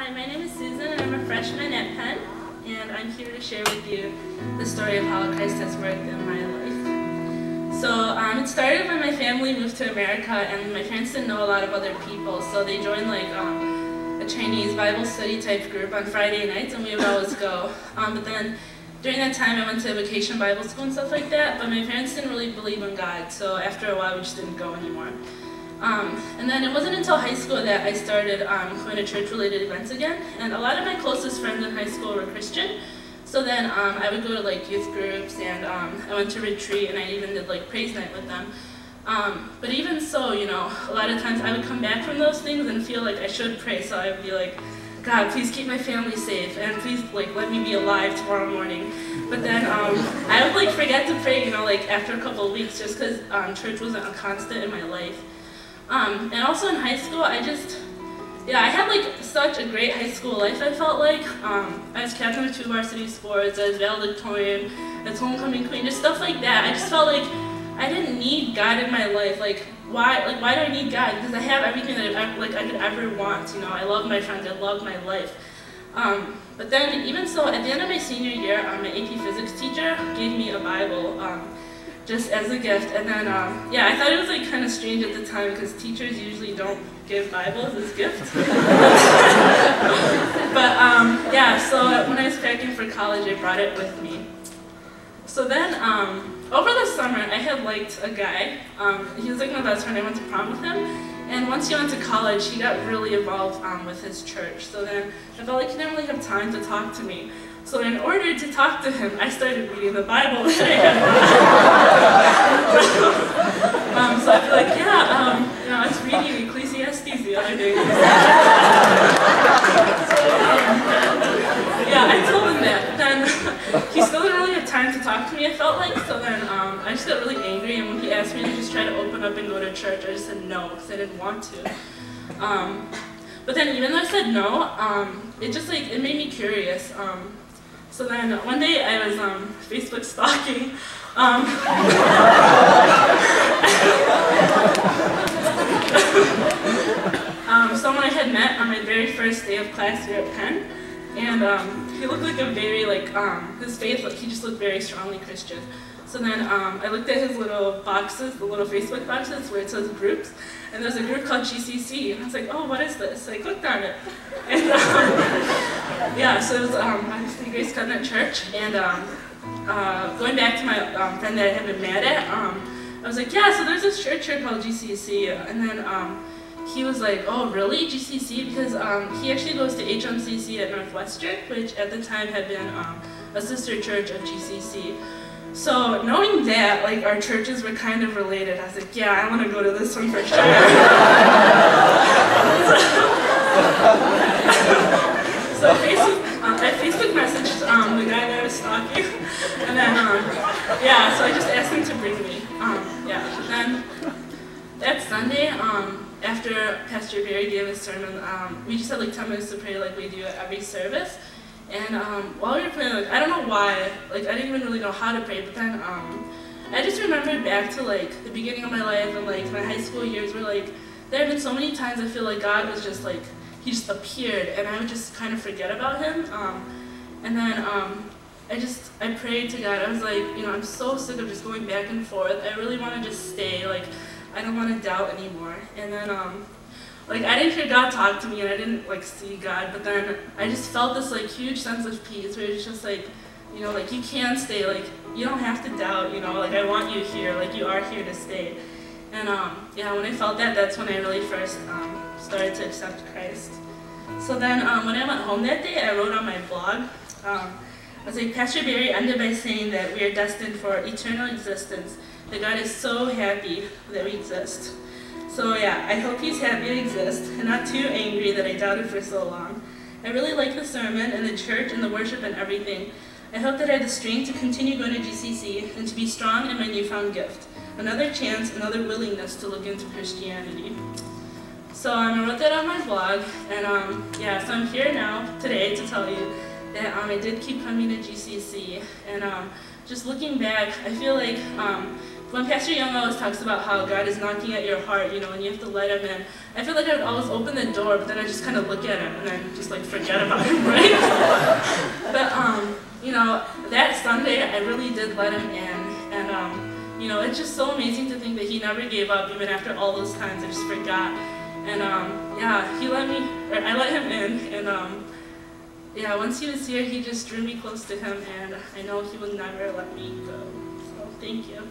Hi, my name is Susan and I'm a freshman at Penn, and I'm here to share with you the story of how Christ has worked in my life. So it started when my family moved to America and my parents didn't know a lot of other people, so they joined like a Chinese Bible study type group on Friday nights, and we would always go. But then during that time I went to vacation Bible school and stuff like that, but my parents didn't really believe in God, so after a while we just didn't go anymore. And then it wasn't until high school that I started going to church-related events again, and a lot of my closest friends in high school were Christian, so then I would go to like youth groups, and I went to retreat, and I even did like praise night with them. But even so, you know, a lot of times I would come back from those things and feel like I should pray, so I would be like, God, please keep my family safe, and please like let me be alive tomorrow morning. But then I would like forget to pray, you know, like after a couple of weeks, just because church wasn't a constant in my life. And also in high school, I had like such a great high school life, I felt like. I was captain of 2 varsity sports, I was valedictorian, I was homecoming queen, just stuff like that. I just felt like I didn't need God in my life. Like why do I need God? Because I have everything that I could ever want, you know. I love my friends, I love my life. But then even so, at the end of my senior year, my AP physics teacher gave me a Bible. Just as a gift, and then yeah, I thought it was like kind of strange at the time because teachers usually don't give Bibles as gifts. But yeah, so when I was packing for college, I brought it with me. So then over the summer, I had liked a guy. He was like my best friend. I went to prom with him, and once he went to college, he got really involved with his church. So then I felt like he didn't really have time to talk to me. So in order to talk to him, I started reading the Bible that I had brought. So I'd be like, yeah, you know, I was reading Ecclesiastes the other day. Yeah, I told him that. Then he still didn't really have time to talk to me, I felt like. So then I just got really angry, and when he asked me to just try to open up and go to church, I just said no, because I didn't want to. But then even though I said no, it just like, it made me curious. So then one day I was Facebook stalking someone I had met on my very first day of class here at Penn, and he looked like a very his faith, like he just looked very strongly Christian. So then I looked at his little boxes, the little Facebook boxes where it says groups, and there's a group called GCC, and I was like, oh, what is this? So I clicked on it, and yeah, so it was St. Grace Covenant Church, and going back to my friend that I had been mad at, I was like, yeah, so there's this church here called GCC, and then he was like, oh, really, GCC? Because he actually goes to HMCC at Northwestern, which at the time had been a sister church of GCC. So knowing that, like, our churches were kind of related, I was like, yeah, I want to go to this one for sure. So I Facebook messaged the guy that I was stalking, and then, yeah, so I just asked him to bring me. Yeah, then that Sunday, after Pastor Barry gave his sermon, we just had like 10 minutes to pray like we do at every service. And while we were praying, like, I don't know why, like I didn't even really know how to pray, but then I just remembered back to like the beginning of my life and like my high school years where like there have been so many times I feel like God was just like, he just appeared and I would just kind of forget about him. And then I prayed to God. I was like, you know, I'm so sick of just going back and forth. I really want to just stay, like I don't want to doubt anymore. And then like I didn't hear God talk to me and I didn't like see God, but then I just felt this like huge sense of peace where it's just like, you know, like you can stay, like you don't have to doubt, you know, like I want you here, like you are here to stay. And yeah, when I felt that, that's when I really first started to accept Christ. So then when I went home that day, I wrote on my blog, I was like, Pastor Barry ended by saying that we are destined for eternal existence, that God is so happy that we exist. So yeah, I hope he's happy to exist and not too angry that I doubted for so long. I really like the sermon and the church and the worship and everything. I hope that I have the strength to continue going to GCC and to be strong in my newfound gift. Another chance, another willingness to look into Christianity. So I wrote that on my blog, and yeah, so I'm here now today to tell you that I did keep coming to GCC, and just looking back, I feel like when Pastor Young always talks about how God is knocking at your heart, you know, and you have to let him in, I feel like I would always open the door, but then I just kind of look at him and then just like forget about him, right? But, you know, that Sunday I really did let him in, and, you know, it's just so amazing to think that he never gave up, even after all those times I just forgot. And, yeah, he let me, or I let him in, and, yeah, once he was here, he just drew me close to him, and I know he would never let me go. So, thank you.